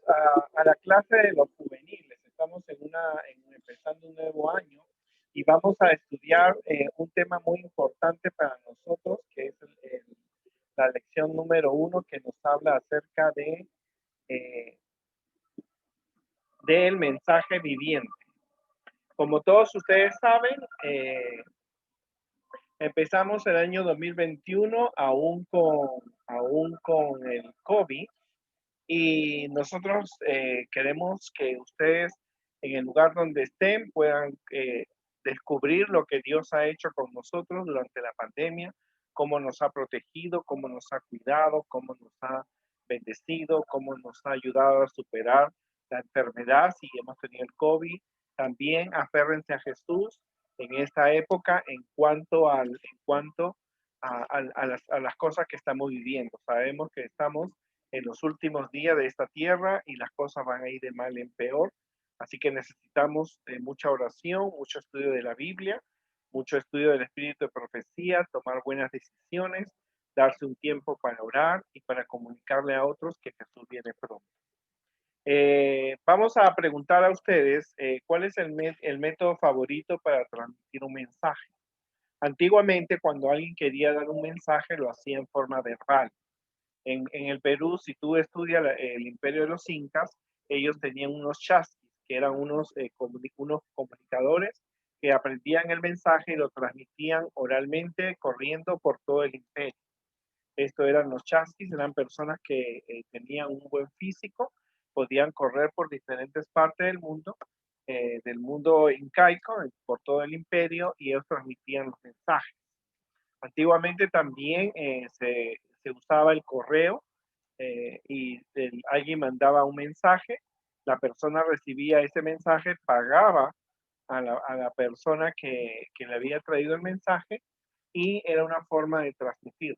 a la clase de los juveniles. Estamos empezando un nuevo año y vamos a estudiar un tema muy importante para nosotros, que es la lección número 1, que nos habla acerca eh, del mensaje viviente. Como todos ustedes saben, empezamos el año 2021 aún con el COVID. Y nosotros queremos que ustedes en el lugar donde estén puedan descubrir lo que Dios ha hecho con nosotros durante la pandemia, cómo nos ha protegido, cómo nos ha cuidado, cómo nos ha bendecido, cómo nos ha ayudado a superar la enfermedad si hemos tenido el COVID. También aférrense a Jesús en esta época en cuanto a las cosas que estamos viviendo. Sabemos que estamos en los últimos días de esta tierra y las cosas van a ir de mal en peor. Así que necesitamos mucha oración, mucho estudio de la Biblia, mucho estudio del espíritu de profecía, tomar buenas decisiones, darse un tiempo para orar y para comunicarle a otros que Jesús viene pronto. Vamos a preguntar a ustedes cuál es el método favorito para transmitir un mensaje. Antiguamente, cuando alguien quería dar un mensaje, lo hacía en forma verbal. En el Perú, si tú estudias el imperio de los incas, ellos tenían unos chasquis, que eran unos comunicadores que aprendían el mensaje y lo transmitían oralmente, corriendo por todo el imperio. Esto eran los chasquis, eran personas que tenían un buen físico, podían correr por diferentes partes del mundo incaico, por todo el imperio, y ellos transmitían los mensajes. Antiguamente también se usaba el correo, y alguien mandaba un mensaje, la persona recibía ese mensaje, pagaba a la persona que le había traído el mensaje y era una forma de transmitir.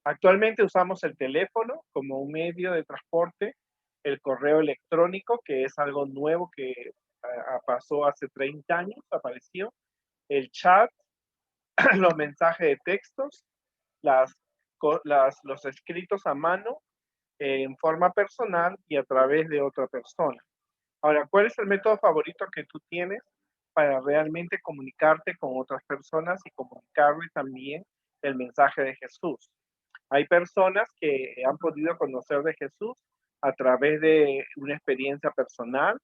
Actualmente usamos el teléfono como un medio de transporte, el correo electrónico, que es algo nuevo que pasó hace 30 años, apareció, el chat, los mensajes de textos, los escritos a mano, en forma personal y a través de otra persona. Ahora, ¿cuál es el método favorito que tú tienes para realmente comunicarte con otras personas y comunicarle también el mensaje de Jesús? Hay personas que han podido conocer de Jesús a través de una experiencia personal,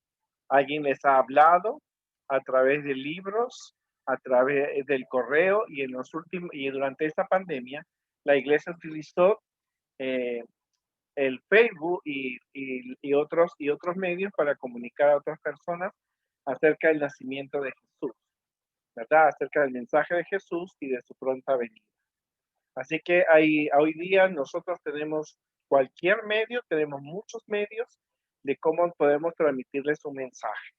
alguien les ha hablado a través de libros, a través del correo y durante esta pandemia la iglesia utilizó eh, el Facebook y otros medios para comunicar a otras personas acerca del nacimiento de Jesús, ¿verdad? Acerca del mensaje de Jesús y de su pronta venida. Así que hoy día nosotros tenemos cualquier medio, tenemos muchos medios de cómo podemos transmitirles un mensaje.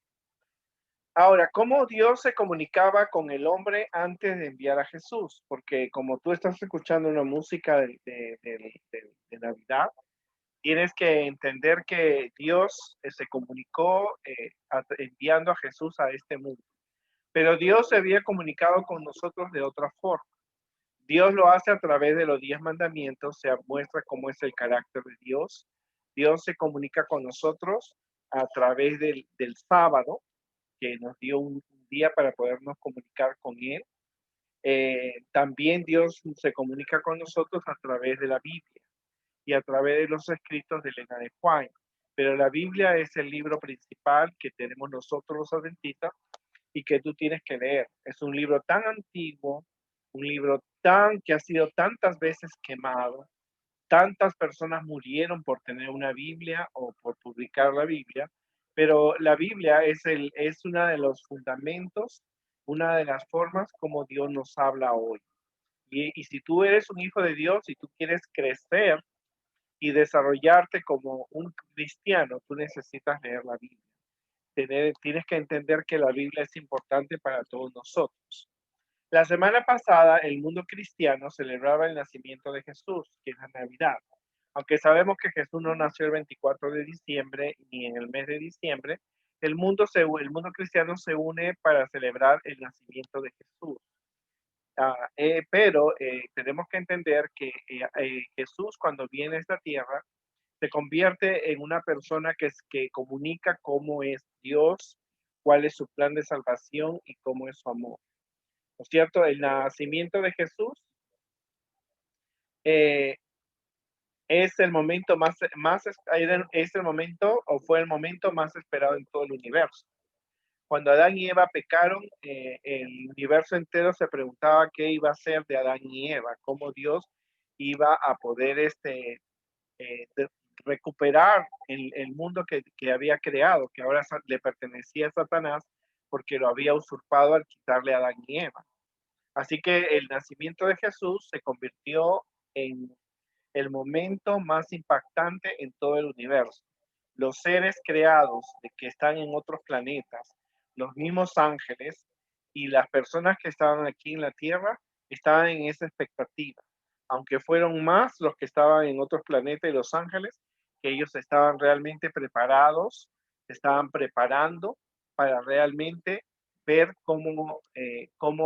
Ahora, ¿cómo Dios se comunicaba con el hombre antes de enviar a Jesús? Porque como tú estás escuchando una música de Navidad, tienes que entender que Dios se comunicó enviando a Jesús a este mundo. Pero Dios se había comunicado con nosotros de otra forma. Dios lo hace a través de los 10 mandamientos, se muestra cómo es el carácter de Dios. Dios se comunica con nosotros a través del sábado, que nos dio un día para podernos comunicar con Él. También Dios se comunica con nosotros a través de la Biblia y a través de los escritos de Elena de White. Pero la Biblia es el libro principal que tenemos nosotros los adventistas y que tú tienes que leer. Es un libro tan antiguo, un libro que ha sido tantas veces quemado, tantas personas murieron por tener una Biblia o por publicar la Biblia, pero la Biblia es uno de los fundamentos, una de las formas como Dios nos habla hoy. Y si tú eres un hijo de Dios y tú quieres crecer y desarrollarte como un cristiano, tú necesitas leer la Biblia. Tienes que entender que la Biblia es importante para todos nosotros. La semana pasada el mundo cristiano celebraba el nacimiento de Jesús, que es la Navidad. Aunque sabemos que Jesús no nació el 24 de diciembre ni en el mes de diciembre, el mundo cristiano se une para celebrar el nacimiento de Jesús. Pero tenemos que entender que Jesús, cuando viene a esta tierra, Se convierte en una persona que comunica cómo es Dios, cuál es su plan de salvación y cómo es su amor. ¿No es cierto? El nacimiento de Jesús eh, es el momento es el momento o fue el momento más esperado en todo el universo. Cuando Adán y Eva pecaron, el universo entero se preguntaba qué iba a ser de Adán y Eva, cómo Dios iba a poder recuperar el mundo que había creado, que ahora le pertenecía a Satanás porque lo había usurpado al quitarle a Adán y Eva. Así que el nacimiento de Jesús se convirtió en el momento más impactante en todo el universo. Los seres creados que están en otros planetas, los mismos ángeles y las personas que estaban aquí en la Tierra estaban en esa expectativa. Aunque fueron más los que estaban en otros planetas y los ángeles, que ellos estaban realmente preparados, se estaban preparando para realmente ver cómo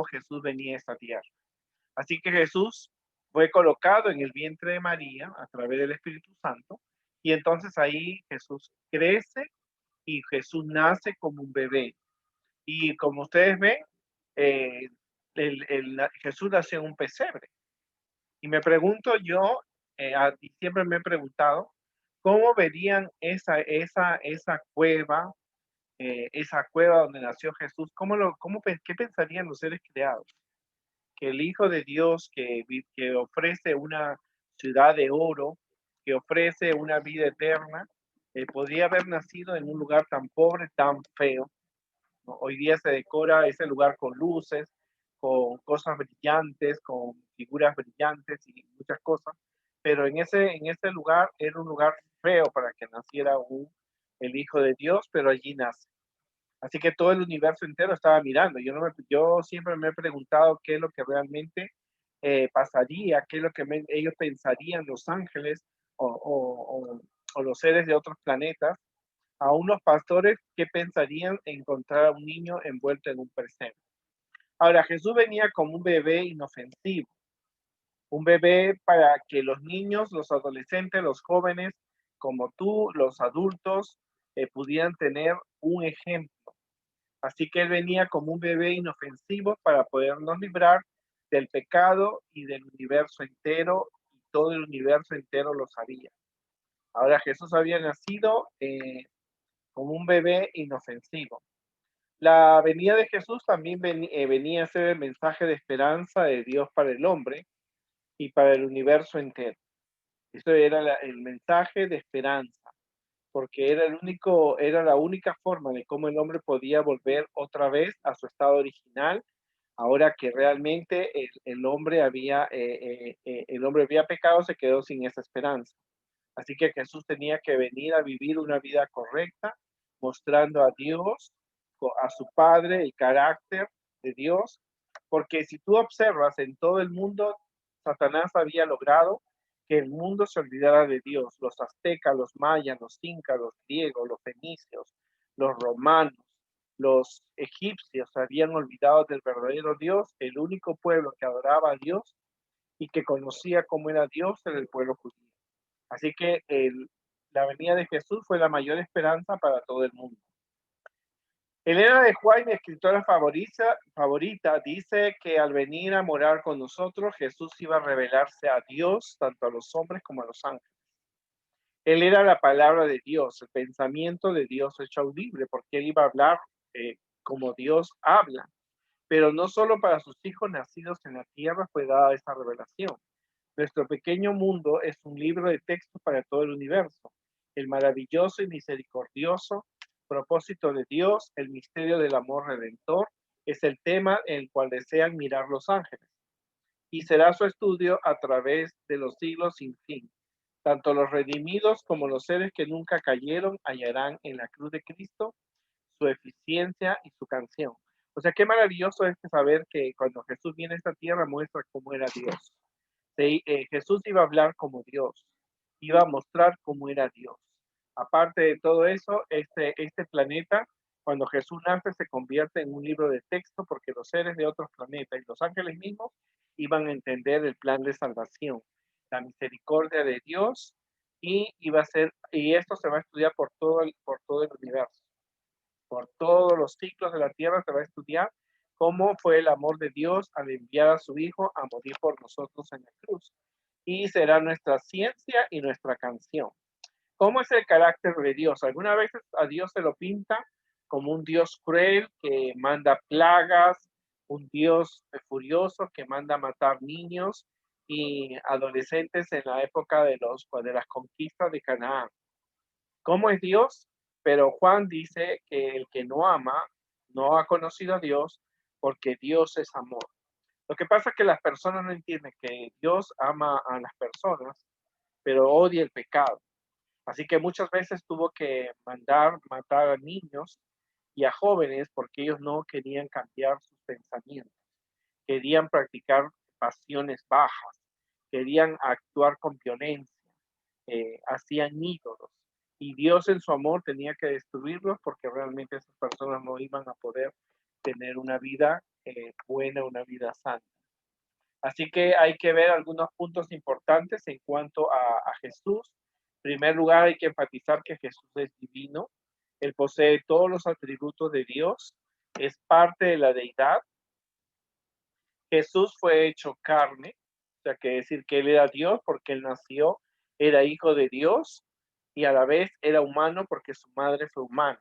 Jesús venía a esta tierra. Así que Jesús fue colocado en el vientre de María a través del Espíritu Santo y entonces ahí Jesús crece y Jesús nace como un bebé. Y como ustedes ven, eh, Jesús nació en un pesebre. Y me pregunto yo, y siempre me he preguntado, ¿cómo verían esa cueva donde nació Jesús? ¿Qué pensarían los seres creados? Que el Hijo de Dios que ofrece una ciudad de oro, que ofrece una vida eterna, podría haber nacido en un lugar tan pobre, tan feo, ¿no? Hoy día se decora ese lugar con luces, con cosas brillantes, con figuras brillantes y muchas cosas, pero en ese lugar era un lugar feo para que naciera el Hijo de Dios, pero allí nace. Así que todo el universo entero estaba mirando. Yo siempre me he preguntado qué es lo que realmente pasaría, qué es lo que ellos pensarían, los ángeles o los seres de otros planetas, a unos pastores que pensarían encontrar a un niño envuelto en un presente. Ahora, Jesús venía como un bebé inofensivo, un bebé para que los niños, los adolescentes, los jóvenes, como tú, los adultos, pudieran tener un ejemplo. Así que él venía como un bebé inofensivo para podernos librar del pecado y del universo entero, y todo el universo entero lo sabía. Ahora Jesús había nacido como un bebé inofensivo. La venida de Jesús también venía a ser el mensaje de esperanza de Dios para el hombre y para el universo entero. Eso era el mensaje de esperanza, porque era la única forma de cómo el hombre podía volver otra vez a su estado original, ahora que realmente el hombre había pecado, se quedó sin esa esperanza. Así que Jesús tenía que venir a vivir una vida correcta, mostrando a Dios, a su Padre, el carácter de Dios, porque si tú observas en todo el mundo, Satanás había logrado que el mundo se olvidara de Dios. Los aztecas, los mayas, los incas, los griegos, los fenicios, los romanos, los egipcios habían olvidado del verdadero Dios. El único pueblo que adoraba a Dios y que conocía cómo era Dios era el pueblo judío. Así que la venida de Jesús fue la mayor esperanza para todo el mundo. Elena de Juárez, mi escritora favorita, dice que al venir a morar con nosotros, Jesús iba a revelarse a Dios, tanto a los hombres como a los ángeles. Él era la palabra de Dios, el pensamiento de Dios hecho audible, porque él iba a hablar como Dios habla. Pero no solo para sus hijos nacidos en la tierra fue dada esta revelación. Nuestro pequeño mundo es un libro de texto para todo el universo. El maravilloso y misericordioso propósito de Dios, el misterio del amor redentor, es el tema en el cual desean mirar los ángeles. Y será su estudio a través de los siglos sin fin. Tanto los redimidos como los seres que nunca cayeron hallarán en la cruz de Cristo su eficiencia y su canción. O sea, qué maravilloso es saber que cuando Jesús viene a esta tierra muestra cómo era Dios. Jesús iba a hablar como Dios, iba a mostrar cómo era Dios. Aparte de todo eso, este planeta, cuando Jesús nace, se convierte en un libro de texto porque los seres de otros planetas y los ángeles mismos iban a entender el plan de salvación, la misericordia de Dios y esto se va a estudiar por todo el universo, por todos los ciclos de la tierra se va a estudiar cómo fue el amor de Dios al enviar a su Hijo a morir por nosotros en la cruz. Y será nuestra ciencia y nuestra canción. ¿Cómo es el carácter de Dios? Algunas veces a Dios se lo pinta como un Dios cruel que manda plagas, un Dios furioso que manda matar niños y adolescentes en la época de las conquistas de Canaán. ¿Cómo es Dios? Pero Juan dice que el que no ama no ha conocido a Dios porque Dios es amor. Lo que pasa es que las personas no entienden que Dios ama a las personas, pero odia el pecado. Así que muchas veces tuvo que mandar matar a niños y a jóvenes porque ellos no querían cambiar sus pensamientos, querían practicar pasiones bajas, querían actuar con violencia, hacían ídolos. Y Dios en su amor tenía que destruirlos porque realmente esas personas no iban a poder tener una vida buena, una vida santa. Así que hay que ver algunos puntos importantes en cuanto a Jesús. En primer lugar, hay que enfatizar que Jesús es divino. Él posee todos los atributos de Dios, es parte de la deidad. Jesús fue hecho carne, o sea, que decir que él era Dios porque él nació, era hijo de Dios y a la vez era humano porque su madre fue humana.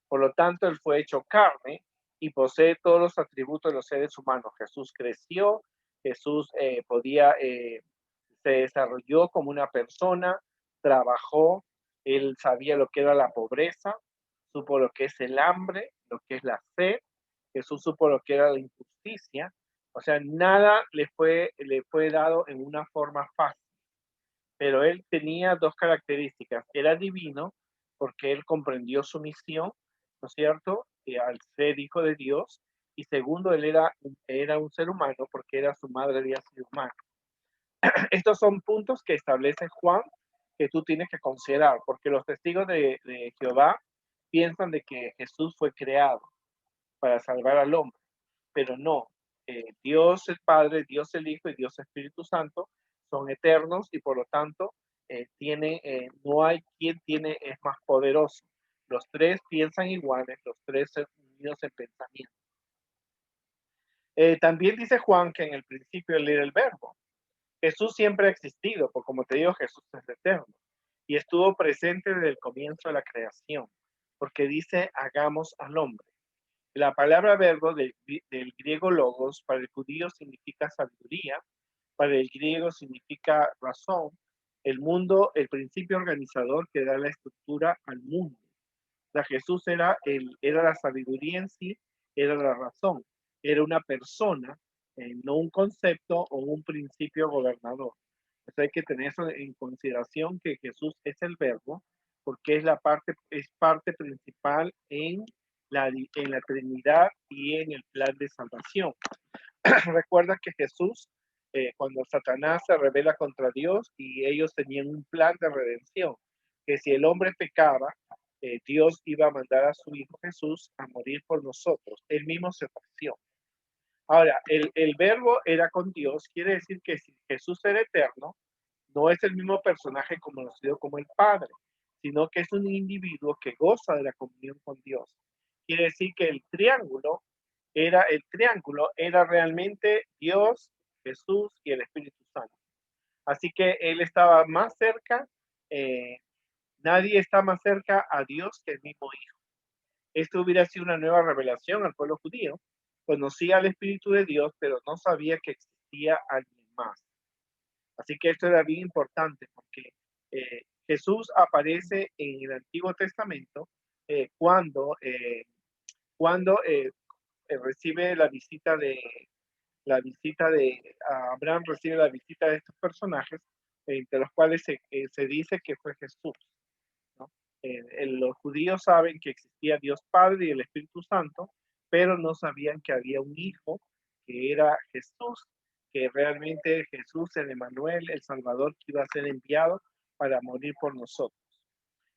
Por lo tanto, él fue hecho carne y posee todos los atributos de los seres humanos. Jesús creció, Jesús se desarrolló como una persona, trabajó, él sabía lo que era la pobreza, supo lo que es el hambre, lo que es la sed, Jesús supo lo que era la injusticia, o sea, nada le fue dado en una forma fácil, pero él tenía dos características. Era divino porque él comprendió su misión, ¿no es cierto? Al ser hijo de Dios. Y segundo, era un ser humano porque era su madre había sido humana. Estos son puntos que establece Juan que tú tienes que considerar, porque los testigos de Jehová piensan de que Jesús fue creado para salvar al hombre, pero no. Dios el Padre, Dios el Hijo y Dios el Espíritu Santo son eternos y por lo tanto no hay quien es más poderoso. Los tres piensan iguales, los tres son unidos en pensamiento. También dice Juan que en el principio él era el verbo. Jesús siempre ha existido, porque como te digo, Jesús es eterno y estuvo presente desde el comienzo de la creación, porque dice hagamos al hombre. La palabra verbo del griego logos para el judío significa sabiduría, para el griego significa razón, el mundo, el principio organizador que da la estructura al mundo. O sea, Jesús era la sabiduría en sí, era la razón, era una persona, no un concepto o un principio gobernador. Entonces hay que tener eso en consideración que Jesús es el verbo, porque es parte principal en la Trinidad y en el plan de salvación. Recuerda que Jesús, cuando Satanás se rebela contra Dios y ellos tenían un plan de redención, que si el hombre pecaba, Dios iba a mandar a su Hijo Jesús a morir por nosotros. Él mismo se ofreció. Ahora, el verbo era con Dios, quiere decir que si Jesús era eterno, no es el mismo personaje conocido como el Padre, sino que es un individuo que goza de la comunión con Dios. Quiere decir que el triángulo era realmente Dios, Jesús y el Espíritu Santo. Así que él estaba más cerca, eh, nadie está más cerca a Dios que el mismo Hijo. Esto hubiera sido una nueva revelación al pueblo judío. Conocía al Espíritu de Dios, pero no sabía que existía alguien más. Así que esto era bien importante porque Jesús aparece en el Antiguo Testamento eh, cuando, eh, cuando recibe Abraham recibe la visita de estos personajes, entre los cuales se dice que fue Jesús, ¿no? Los judíos saben que existía Dios Padre y el Espíritu Santo, pero no sabían que había un hijo que era Jesús, que realmente Jesús, el Emmanuel, el Salvador, que iba a ser enviado para morir por nosotros.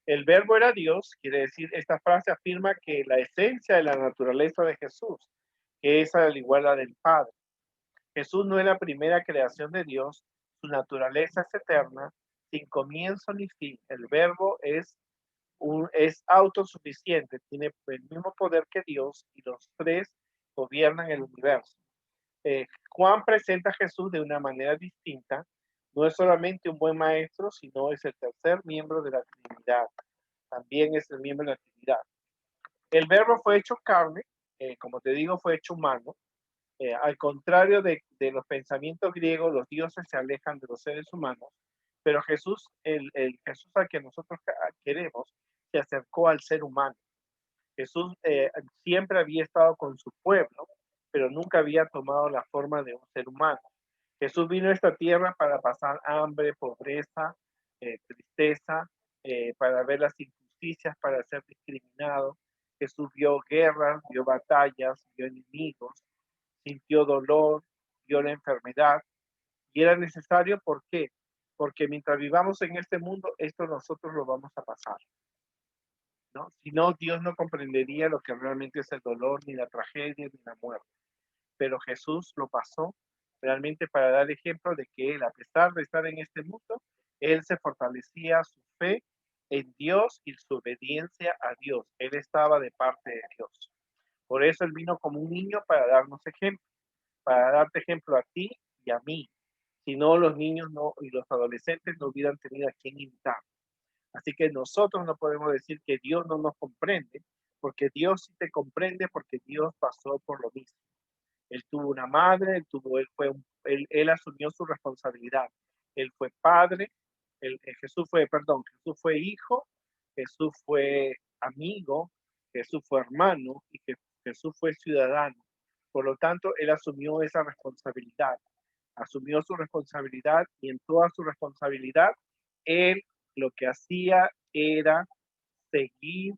El verbo era Dios, quiere decir, esta frase afirma que la esencia de la naturaleza de Jesús, que es al igual a la del Padre. Jesús no es la primera creación de Dios, su naturaleza es eterna, sin comienzo ni fin. El verbo es autosuficiente, tiene el mismo poder que Dios y los tres gobiernan el universo. Juan presenta a Jesús de una manera distinta. No es solamente un buen maestro, sino es el tercer miembro de la Trinidad. También es el miembro de la Trinidad. El verbo fue hecho carne, como te digo, fue hecho humano. Al contrario de los pensamientos griegos, los dioses se alejan de los seres humanos, pero Jesús, el Jesús al que nosotros queremos, se acercó al ser humano. Jesús siempre había estado con su pueblo, pero nunca había tomado la forma de un ser humano. Jesús vino a esta tierra para pasar hambre, pobreza, tristeza, para ver las injusticias, para ser discriminado. Jesús vio guerras, vio batallas, vio enemigos, sintió dolor, vio la enfermedad, y era necesario, ¿por qué? Porque mientras vivamos en este mundo, esto nosotros lo vamos a pasar, ¿no? Si no, Dios no comprendería lo que realmente es el dolor, ni la tragedia, ni la muerte. Pero Jesús lo pasó realmente para dar ejemplo de que Él, a pesar de estar en este mundo, Él se fortalecía su fe en Dios y su obediencia a Dios. Él estaba de parte de Dios. Por eso Él vino como un niño para darnos ejemplo, para darte ejemplo a ti y a mí. Si no, los niños no, y los adolescentes no hubieran tenido a quien imitar. Así que nosotros no podemos decir que Dios no nos comprende, porque Dios sí te comprende, porque Dios pasó por lo mismo. Él tuvo una madre, él asumió su responsabilidad. Él fue padre, Jesús fue hijo, Jesús fue amigo, Jesús fue hermano y Jesús fue ciudadano. Por lo tanto, él asumió esa responsabilidad, asumió su responsabilidad y en toda su responsabilidad, él lo que hacía era seguir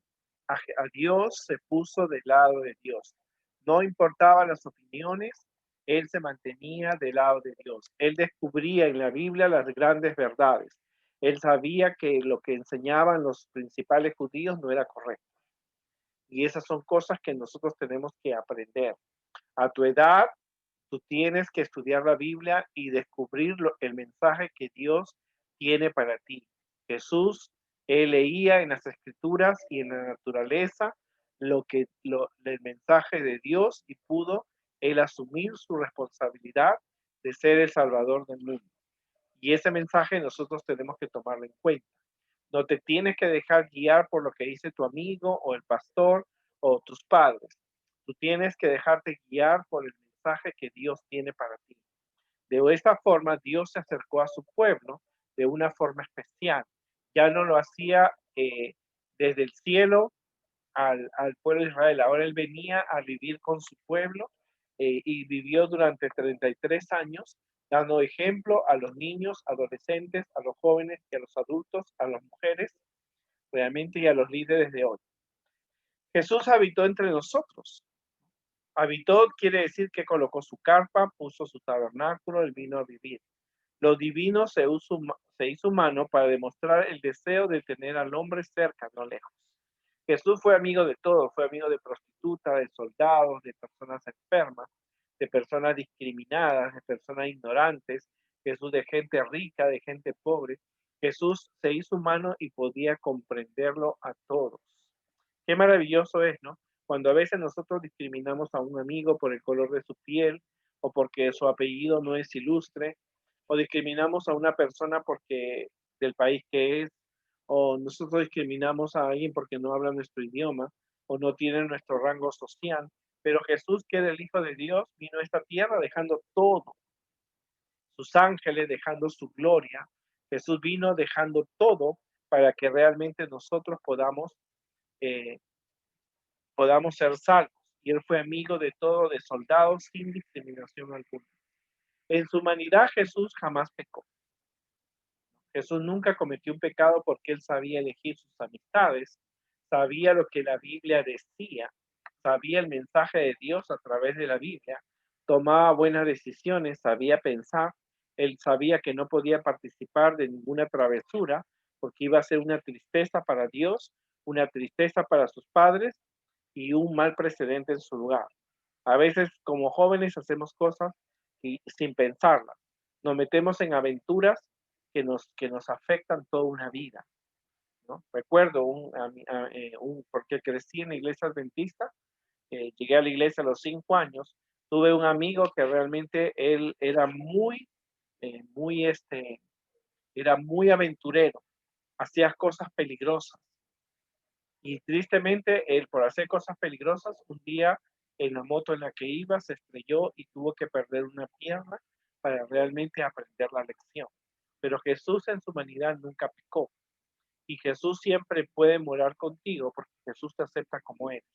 a Dios, se puso del lado de Dios. No importaba las opiniones, él se mantenía del lado de Dios. Él descubría en la Biblia las grandes verdades. Él sabía que lo que enseñaban los principales judíos no era correcto. Y esas son cosas que nosotros tenemos que aprender. A tu edad, tú tienes que estudiar la Biblia y descubrir el mensaje que Dios tiene para ti. Jesús, él leía en las escrituras y en la naturaleza el mensaje de Dios y pudo él asumir su responsabilidad de ser el Salvador del mundo. Y ese mensaje nosotros tenemos que tomarlo en cuenta. No te tienes que dejar guiar por lo que dice tu amigo o el pastor o tus padres. Tú tienes que dejarte guiar por el mensaje que Dios tiene para ti. De esta forma, Dios se acercó a su pueblo de una forma especial. Ya no lo hacía desde el cielo al pueblo de Israel. Ahora él venía a vivir con su pueblo y vivió durante 33 años, dando ejemplo a los niños, adolescentes, a los jóvenes y a los adultos, a las mujeres, realmente y a los líderes de hoy. Jesús habitó entre nosotros. Habitó quiere decir que colocó su carpa, puso su tabernáculo, él vino a vivir. Lo divino se hizo humano para demostrar el deseo de tener al hombre cerca, no lejos. Jesús fue amigo de todos, fue amigo de prostitutas, de soldados, de personas enfermas, de personas discriminadas, de personas ignorantes, Jesús de gente rica, de gente pobre. Jesús se hizo humano y podía comprenderlo a todos. Qué maravilloso es, ¿no? Cuando a veces nosotros discriminamos a un amigo por el color de su piel o porque su apellido no es ilustre, o discriminamos a una persona porque del país que es, o nosotros discriminamos a alguien porque no habla nuestro idioma o no tiene nuestro rango social. Pero Jesús, que era el Hijo de Dios, vino a esta tierra dejando todo, sus ángeles dejando su gloria. Jesús vino dejando todo para que realmente nosotros eh, podamos ser salvos. Y él fue amigo de todos, de soldados, sin discriminación alguna. En su humanidad Jesús jamás pecó. Jesús nunca cometió un pecado porque él sabía elegir sus amistades, sabía lo que la Biblia decía, sabía el mensaje de Dios a través de la Biblia, tomaba buenas decisiones, sabía pensar, él sabía que no podía participar de ninguna travesura porque iba a ser una tristeza para Dios, una tristeza para sus padres y un mal precedente en su lugar. A veces como jóvenes hacemos cosas sin pensarlas, nos metemos en aventuras que nos afectan toda una vida, ¿no? Recuerdo porque crecí en la iglesia adventista, llegué a la iglesia a los 5 años, tuve un amigo que realmente él era era muy aventurero, hacía cosas peligrosas. Y tristemente, él por hacer cosas peligrosas, un día en la moto en la que iba se estrelló y tuvo que perder una pierna para realmente aprender la lección. Pero Jesús en su humanidad nunca pecó y Jesús siempre puede morar contigo porque Jesús te acepta como eres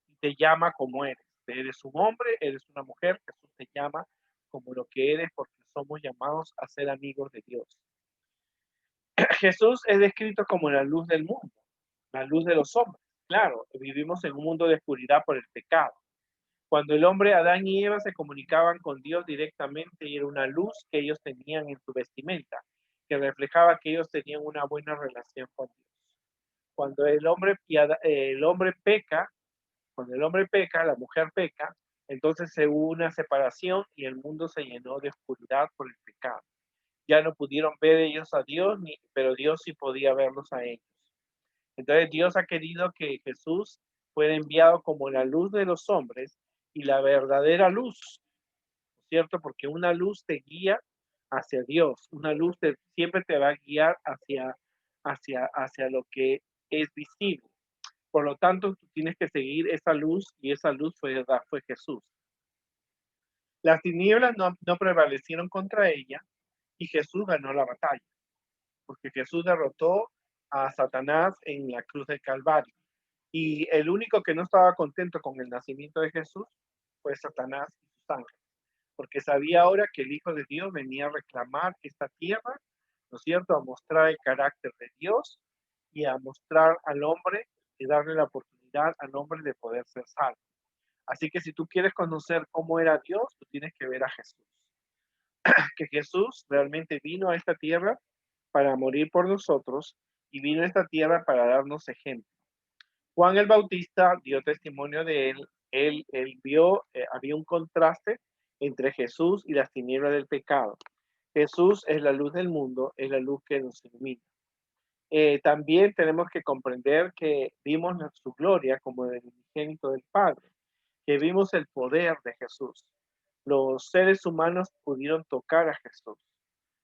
y te llama como eres. Eres un hombre, eres una mujer, Jesús te llama como lo que eres porque somos llamados a ser amigos de Dios. Jesús es descrito como la luz del mundo, la luz de los hombres. Claro, vivimos en un mundo de oscuridad por el pecado. Cuando el hombre Adán y Eva se comunicaban con Dios directamente y era una luz que ellos tenían en su vestimenta, que reflejaba que ellos tenían una buena relación con Dios. Cuando el hombre peca, cuando el hombre peca, la mujer peca, entonces se hubo una separación y el mundo se llenó de oscuridad por el pecado. Ya no pudieron ver ellos a Dios, pero Dios sí podía verlos a ellos. Entonces Dios ha querido que Jesús fuera enviado como la luz de los hombres y la verdadera luz, ¿cierto? Porque una luz te guía hacia Dios, una luz siempre te va a guiar hacia lo que es visible. Por lo tanto, tú tienes que seguir esa luz y esa luz fue Jesús. Las tinieblas no prevalecieron contra ella y Jesús ganó la batalla, porque Jesús derrotó a Satanás en la cruz del Calvario. Y el único que no estaba contento con el nacimiento de Jesús fue Satanás y sus ángeles, porque sabía ahora que el Hijo de Dios venía a reclamar esta tierra, ¿no es cierto?, a mostrar el carácter de Dios y a mostrar al hombre y darle la oportunidad al hombre de poder ser salvo. Así que si tú quieres conocer cómo era Dios, tú tienes que ver a Jesús. Que Jesús realmente vino a esta tierra para morir por nosotros y vino a esta tierra para darnos ejemplo. Juan el Bautista dio testimonio de él. Él vio, había un contraste entre Jesús y las tinieblas del pecado. Jesús es la luz del mundo, es la luz que nos ilumina. También tenemos que comprender que vimos su gloria como el unigénito del Padre, que vimos el poder de Jesús. Los seres humanos pudieron tocar a Jesús.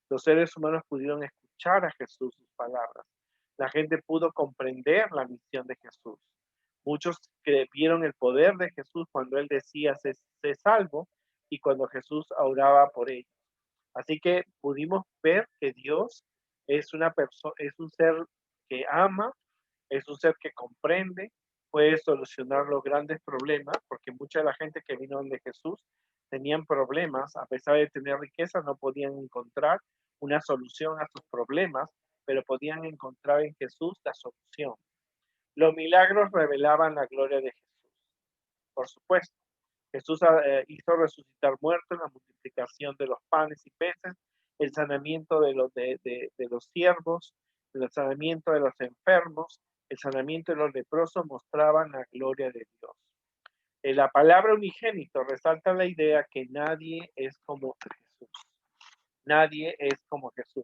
Los seres humanos pudieron escuchar a Jesús, sus palabras. La gente pudo comprender la misión de Jesús. Muchos que vieron el poder de Jesús cuando él decía, sé salvo, y cuando Jesús oraba por ellos. Así que pudimos ver que Dios es una persona, es un ser que ama, es un ser que comprende, puede solucionar los grandes problemas, porque mucha de la gente que vino de Jesús tenían problemas, a pesar de tener riqueza, no podían encontrar una solución a sus problemas, pero podían encontrar en Jesús la solución. Los milagros revelaban la gloria de Jesús, por supuesto. Jesús hizo resucitar muertos, la multiplicación de los panes y peces, el sanamiento de los siervos, el sanamiento de los enfermos, el sanamiento de los leprosos mostraban la gloria de Dios. La palabra unigénito resalta la idea que nadie es como Jesús. Nadie es como Jesús.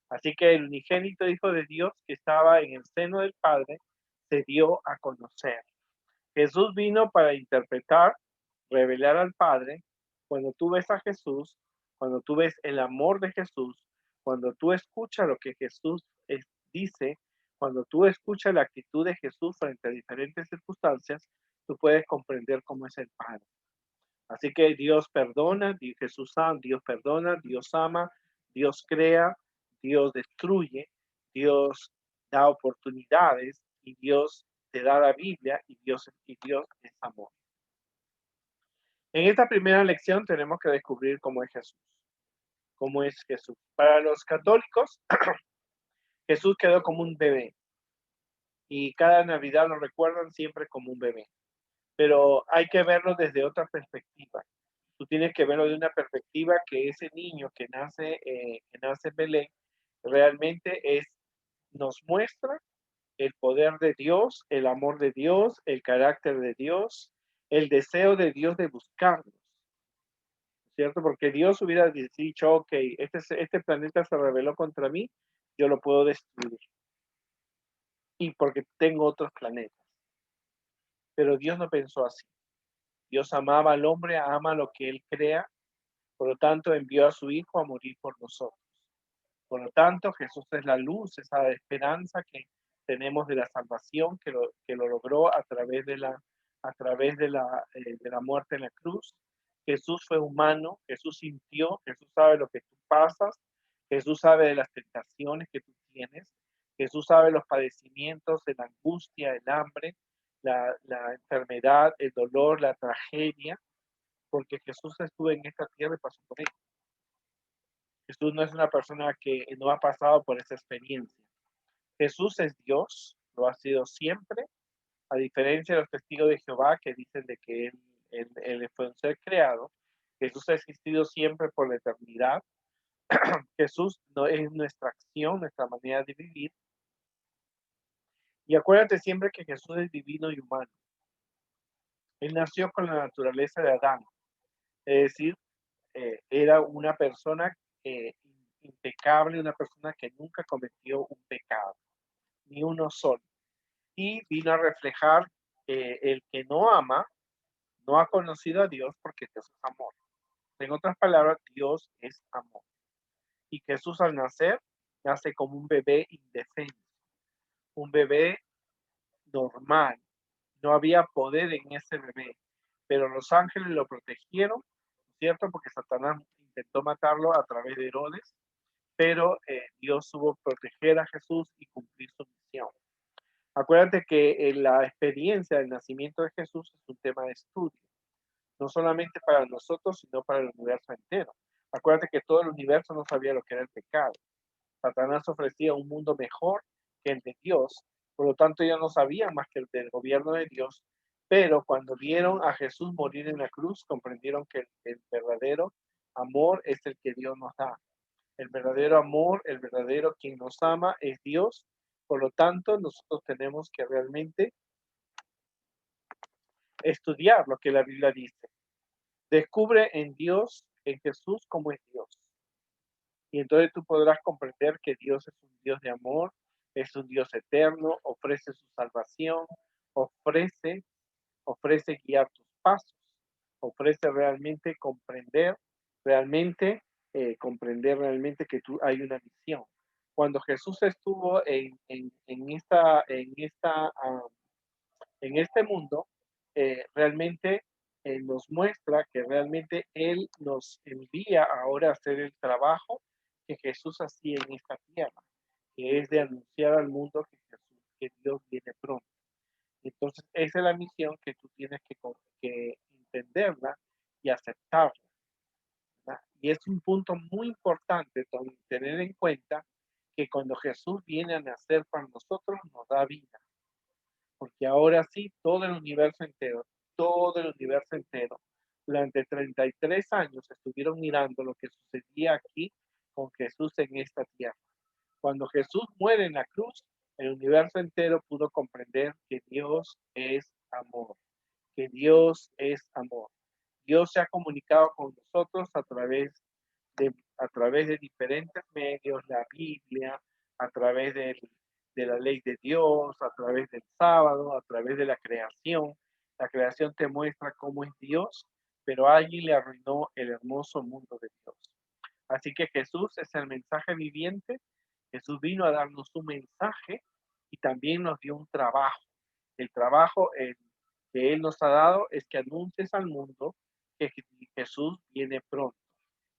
Así que el unigénito Hijo de Dios que estaba en el seno del Padre se dio a conocer. Jesús vino para interpretar, revelar al Padre. Cuando tú ves a Jesús, cuando tú ves el amor de Jesús, cuando tú escuchas lo que Jesús dice, cuando tú escuchas la actitud de Jesús frente a diferentes circunstancias, tú puedes comprender cómo es el Padre. Así que Dios perdona, Jesús ama, Dios perdona, Dios ama, Dios crea, Dios destruye, Dios da oportunidades y Dios te da la Biblia y Dios es amor. En esta primera lección tenemos que descubrir cómo es Jesús. ¿Cómo es Jesús? Para los católicos, Jesús quedó como un bebé y cada Navidad lo recuerdan siempre como un bebé. Pero hay que verlo desde otra perspectiva. Tú tienes que verlo de una perspectiva que ese niño que nace en Belén realmente nos muestra el poder de Dios, el amor de Dios, el carácter de Dios, el deseo de Dios de buscarnos, ¿cierto? Porque Dios hubiera dicho, ok, este planeta se rebeló contra mí, yo lo puedo destruir. Y porque tengo otros planetas. Pero Dios no pensó así. Dios amaba al hombre, ama lo que él crea, por lo tanto envió a su Hijo a morir por nosotros. Por lo tanto, Jesús es la luz, esa esperanza que tenemos de la salvación, que lo logró a través de la muerte en la cruz. Jesús fue humano, Jesús sintió, Jesús sabe lo que tú pasas, Jesús sabe de las tentaciones que tú tienes, Jesús sabe los padecimientos, la angustia, el hambre, la enfermedad, el dolor, la tragedia, porque Jesús estuvo en esta tierra y pasó por ello. Jesús no es una persona que no ha pasado por esa experiencia. Jesús es Dios, lo ha sido siempre, a diferencia de los testigos de Jehová que dicen de que él fue un ser creado. Jesús ha existido siempre por la eternidad. Jesús no es nuestra acción, nuestra manera de vivir. Y acuérdate siempre que Jesús es divino y humano. Él nació con la naturaleza de Adán, es decir, era una persona impecable, una persona que nunca cometió un pecado, ni uno solo. Y vino a reflejar el que no ama, no ha conocido a Dios porque Dios es amor. En otras palabras, Dios es amor. Y Jesús al nacer, nace como un bebé indefenso, un bebé normal. No había poder en ese bebé, pero los ángeles lo protegieron, ¿cierto? Porque Satanás intentó matarlo a través de Herodes, pero Dios supo proteger a Jesús y cumplir su misión. Acuérdate que la experiencia del nacimiento de Jesús es un tema de estudio, no solamente para nosotros, sino para el universo entero. Acuérdate que todo el universo no sabía lo que era el pecado. Satanás ofrecía un mundo mejor que el de Dios, por lo tanto ellos no sabían más que el del gobierno de Dios, pero cuando vieron a Jesús morir en la cruz, comprendieron que el verdadero amor es el que Dios nos da. El verdadero amor, el verdadero quien nos ama es Dios. Por lo tanto, nosotros tenemos que realmente estudiar lo que la Biblia dice. Descubre en Dios, en Jesús, cómo es Dios. Y entonces tú podrás comprender que Dios es un Dios de amor, es un Dios eterno, ofrece su salvación, ofrece, ofrece guiar tus pasos, ofrece realmente comprender realmente que tú hay una misión. Cuando Jesús estuvo en este mundo, realmente nos muestra que realmente Él nos envía ahora a hacer el trabajo que Jesús hacía en esta tierra, que es de anunciar al mundo que Dios viene pronto. Entonces, esa es la misión que tú tienes que entenderla y aceptarla, ¿verdad? Y es un punto muy importante tener en cuenta que cuando Jesús viene a nacer para nosotros, nos da vida, porque ahora sí, todo el universo entero, durante 33 años estuvieron mirando lo que sucedía aquí con Jesús en esta tierra. Cuando Jesús muere en la cruz, el universo entero pudo comprender que Dios es amor, que Dios es amor. Dios se ha comunicado con nosotros a través de diferentes medios, la Biblia, a través de la ley de Dios, a través del sábado, a través de la creación. La creación te muestra cómo es Dios, pero alguien le arruinó el hermoso mundo de Dios. Así que Jesús es el mensaje viviente. Jesús vino a darnos un mensaje y también nos dio un trabajo. El trabajo que Él nos ha dado es que anuncies al mundo que Jesús viene pronto,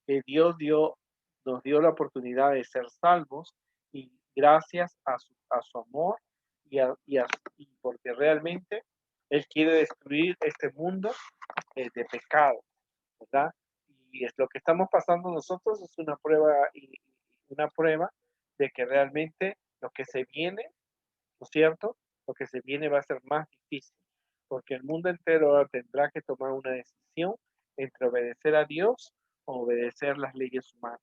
que nos dio la oportunidad de ser salvos y gracias a su amor y porque realmente Él quiere destruir este mundo de pecado, ¿verdad? Y es lo que estamos pasando nosotros es una prueba de que realmente lo que se viene, ¿no es cierto? Lo que se viene va a ser más difícil, porque el mundo entero ahora tendrá que tomar una decisión entre obedecer a Dios o obedecer las leyes humanas.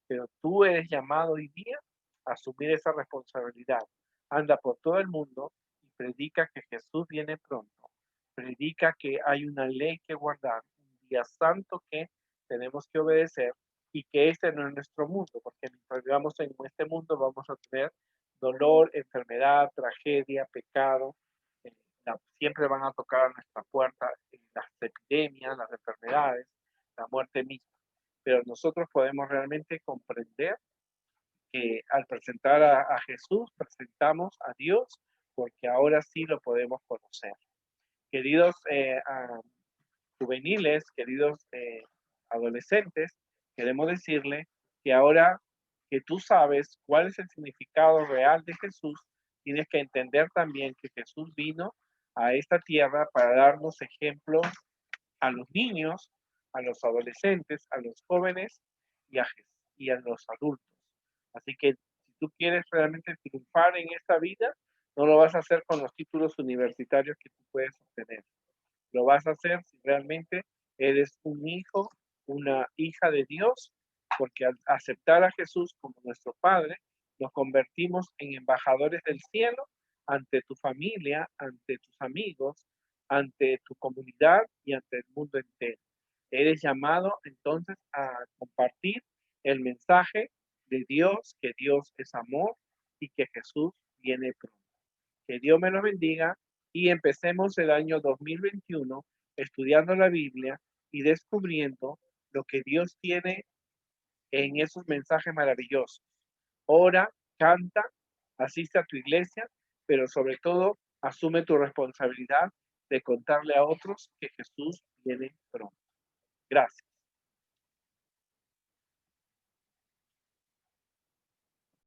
Pero tú eres llamado hoy día a asumir esa responsabilidad. Anda por todo el mundo y predica que Jesús viene pronto. Predica que hay una ley que guardar, un día santo que tenemos que obedecer y que este no es nuestro mundo, porque mientras vivamos en este mundo vamos a tener dolor, enfermedad, tragedia, pecado, eh, siempre van a tocar a nuestra puerta las epidemias, las enfermedades, la muerte misma. Pero nosotros podemos realmente comprender que al presentar a Jesús, presentamos a Dios, porque ahora sí lo podemos conocer. Queridos juveniles, queridos adolescentes, queremos decirle que ahora que tú sabes cuál es el significado real de Jesús, tienes que entender también que Jesús vino a esta tierra para darnos ejemplos a los niños, a los adolescentes, a los jóvenes y a los adultos. Así que si tú quieres realmente triunfar en esta vida, no lo vas a hacer con los títulos universitarios que tú puedes obtener. Lo vas a hacer si realmente eres un hijo, una hija de Dios, porque al aceptar a Jesús como nuestro Padre, nos convertimos en embajadores del cielo ante tu familia, ante tus amigos, ante tu comunidad y ante el mundo entero. Eres llamado entonces a compartir el mensaje de Dios, que Dios es amor y que Jesús viene pronto. Que Dios me lo bendiga y empecemos el año 2021 estudiando la Biblia y descubriendo lo que Dios tiene en esos mensajes maravillosos. Ora, canta, asiste a tu iglesia, pero sobre todo asume tu responsabilidad de contarle a otros que Jesús viene pronto. Gracias.